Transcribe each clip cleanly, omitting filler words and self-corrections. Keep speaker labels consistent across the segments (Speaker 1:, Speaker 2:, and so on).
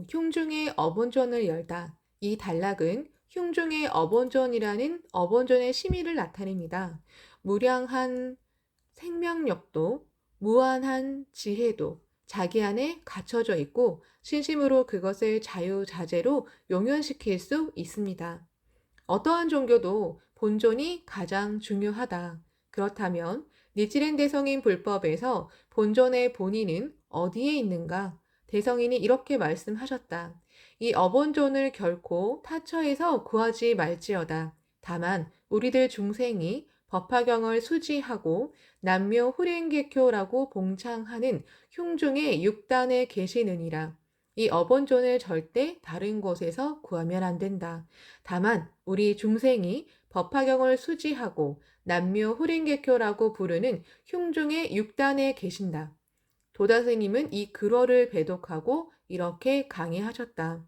Speaker 1: 흉중의 업원전을 열다. 이 단락은 흉중의 업원전이라는 업원전의 심의를 나타냅니다. 무량한 생명력도 무한한 지혜도 자기 안에 갖춰져 있고 신심으로 그것을 자유자재로 용연시킬 수 있습니다. 어떠한 종교도 본존이 가장 중요하다. 그렇다면 니치렌 대성인 불법에서 본존의 본인은 어디에 있는가? 대성인이 이렇게 말씀하셨다. 이 어본존을 결코 타처에서 구하지 말지어다. 다만 우리들 중생이 법화경을 수지하고 남묘 후랭개교라고 봉창하는 흉중의 6단에 계시느니라. 이 어본존을 절대 다른 곳에서 구하면 안 된다. 다만 우리 중생이 법화경을 수지하고 남묘 후랭개교라고 부르는 흉중의 6단에 계신다. 도다스님은 이 글어를 배독하고 이렇게 강의하셨다.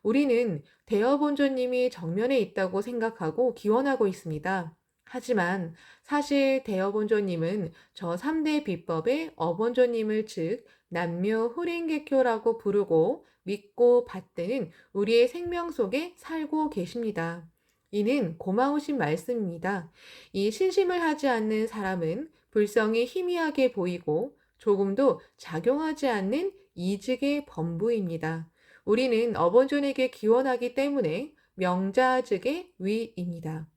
Speaker 1: 우리는 대어본조님이 정면에 있다고 생각하고 기원하고 있습니다. 하지만 사실 대어본조님은 저 3대 비법의 어본조님을 즉 남묘 후랭개교라고 부르고 믿고 받드는 우리의 생명 속에 살고 계십니다. 이는 고마우신 말씀입니다. 이 신심을 하지 않는 사람은 불성이 희미하게 보이고 조금도 작용하지 않는 이직의 범부입니다. 우리는 어본존에게 기원하기 때문에 명자즉의 위입니다.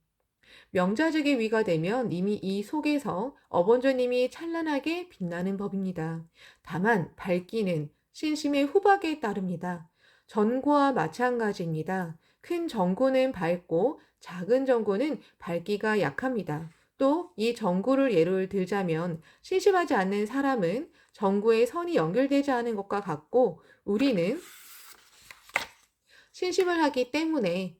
Speaker 1: 명자즉의 위가 되면 이미 이 속에서 어본존님이 찬란하게 빛나는 법입니다. 다만 밝기는 신심의 후박에 따릅니다. 전구와 마찬가지입니다. 큰 전구는 밝고 작은 전구는 밝기가 약합니다. 또 이 전구를 예를 들자면 신심하지 않는 사람은 전구에 선이 연결되지 않은 것과 같고 우리는 신심을 하기 때문에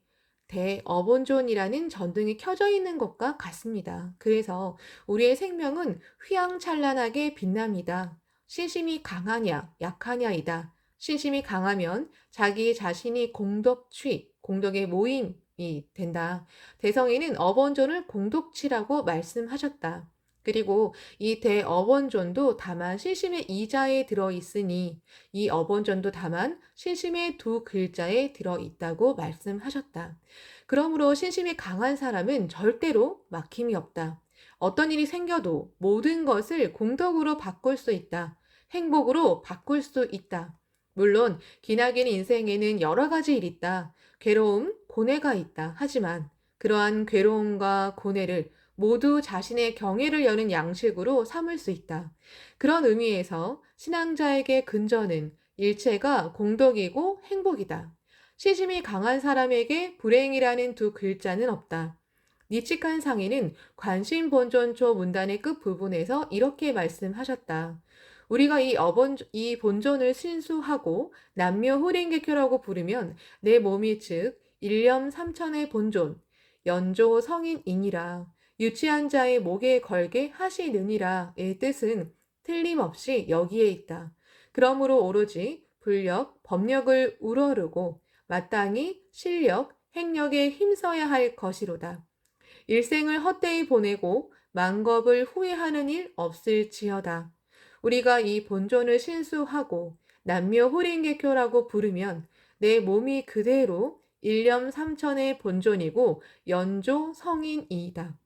Speaker 1: 대어본존이라는 전등이 켜져 있는 것과 같습니다. 그래서 우리의 생명은 휘황찬란하게 빛납니다. 신심이 강하냐 약하냐이다. 신심이 강하면 자기 자신이 공덕취, 공덕의 모임이 된다. 대성인은 어본존을 공덕취라고 말씀하셨다. 그리고 이 대어본존도 다만 신심의 이자에 들어있으니 이 어본전도 다만 신심의 두 글자에 들어있다고 말씀하셨다. 그러므로 신심이 강한 사람은 절대로 막힘이 없다. 어떤 일이 생겨도 모든 것을 공덕으로 바꿀 수 있다. 행복으로 바꿀 수 있다. 물론 기나긴 인생에는 여러 가지 일이 있다. 괴로움, 고뇌가 있다. 하지만 그러한 괴로움과 고뇌를 모두 자신의 경애를 여는 양식으로 삼을 수 있다. 그런 의미에서 신앙자에게 근저는 일체가 공덕이고 행복이다. 시심이 강한 사람에게 불행이라는 두 글자는 없다. 니치칸 상인은 관심본존초 문단의 끝부분에서 이렇게 말씀하셨다. 우리가 이 본존을 신수하고 남묘 후링개교라고 부르면 내 몸이 즉 일념 삼천의 본존, 연조 성인이니라. 유치한 자의 목에 걸게 하시느니라의 뜻은 틀림없이 여기에 있다. 그러므로 오로지 불력, 법력을 우러르고 마땅히 실력, 행력에 힘써야 할 것이로다. 일생을 헛되이 보내고 만겁을 후회하는 일 없을지어다. 우리가 이 본존을 신수하고 남묘 호링개교라고 부르면 내 몸이 그대로 일념 삼천의 본존이고 연조 성인이다.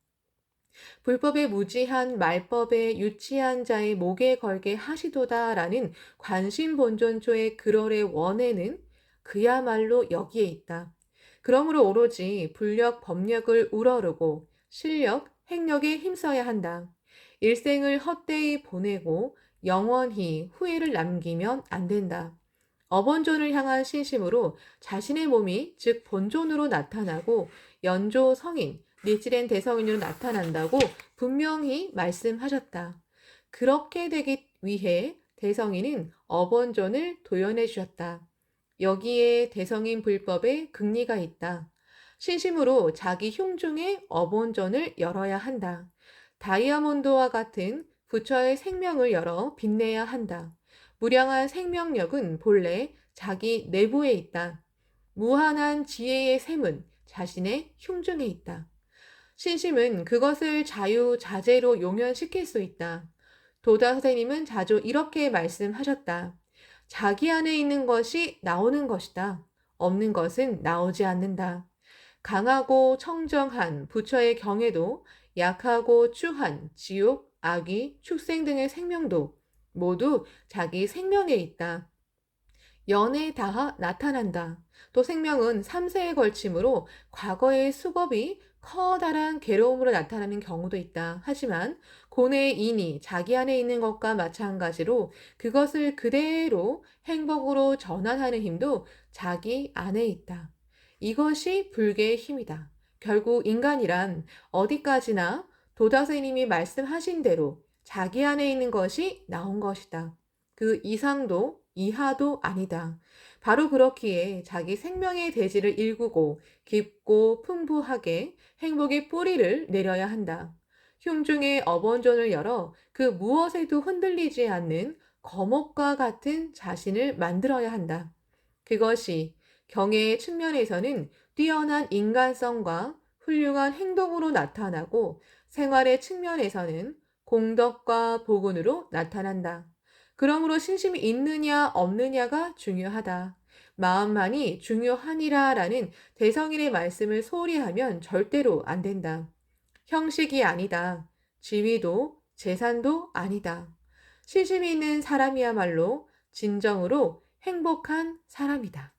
Speaker 1: 불법에 무지한 말법에 유치한 자의 목에 걸게 하시도다라는 관심본존초의 글월의 원에는 그야말로 여기에 있다. 그러므로 오로지 불력, 법력을 우러르고 실력, 행력에 힘써야 한다. 일생을 헛되이 보내고 영원히 후회를 남기면 안 된다. 어본존을 향한 신심으로 자신의 몸이 즉 본존으로 나타나고 연조 성인, 니치렌 대성인으로 나타난다고 분명히 말씀하셨다. 그렇게 되기 위해 대성인은 어본존을 도연해 주셨다. 여기에 대성인 불법에 긍리가 있다. 신심으로 자기 흉중의 어본존을 열어야 한다. 다이아몬드와 같은 부처의 생명을 열어 빛내야 한다. 무량한 생명력은 본래 자기 내부에 있다. 무한한 지혜의 샘은 자신의 흉중에 있다. 신심은 그것을 자유자재로 용연시킬 수 있다. 도다 선생님은 자주 이렇게 말씀하셨다. 자기 안에 있는 것이 나오는 것이다. 없는 것은 나오지 않는다. 강하고 청정한 부처의 경에도 약하고 추한 지옥, 악귀, 축생 등의 생명도 모두 자기 생명에 있다. 연에 닿아 나타난다. 또 생명은 3세에 걸침으로 과거의 수겁이 커다란 괴로움으로 나타나는 경우도 있다. 하지만 고뇌의 인이 자기 안에 있는 것과 마찬가지로 그것을 그대로 행복으로 전환하는 힘도 자기 안에 있다. 이것이 불교의 힘이다. 결국 인간이란 어디까지나 도다스님이 말씀하신 대로 자기 안에 있는 것이 나온 것이다. 그 이상도 이하도 아니다. 바로 그렇기에 자기 생명의 대지를 일구고 깊고 풍부하게 행복의 뿌리를 내려야 한다. 흉중의 어번존을 열어 그 무엇에도 흔들리지 않는 거목과 같은 자신을 만들어야 한다. 그것이 경애의 측면에서는 뛰어난 인간성과 훌륭한 행동으로 나타나고 생활의 측면에서는 공덕과 복운으로 나타난다. 그러므로 신심이 있느냐 없느냐가 중요하다. 마음만이 중요하니라 라는 대성인의 말씀을 소홀히 하면 절대로 안 된다. 형식이 아니다. 지위도 재산도 아니다. 신심이 있는 사람이야말로 진정으로 행복한 사람이다.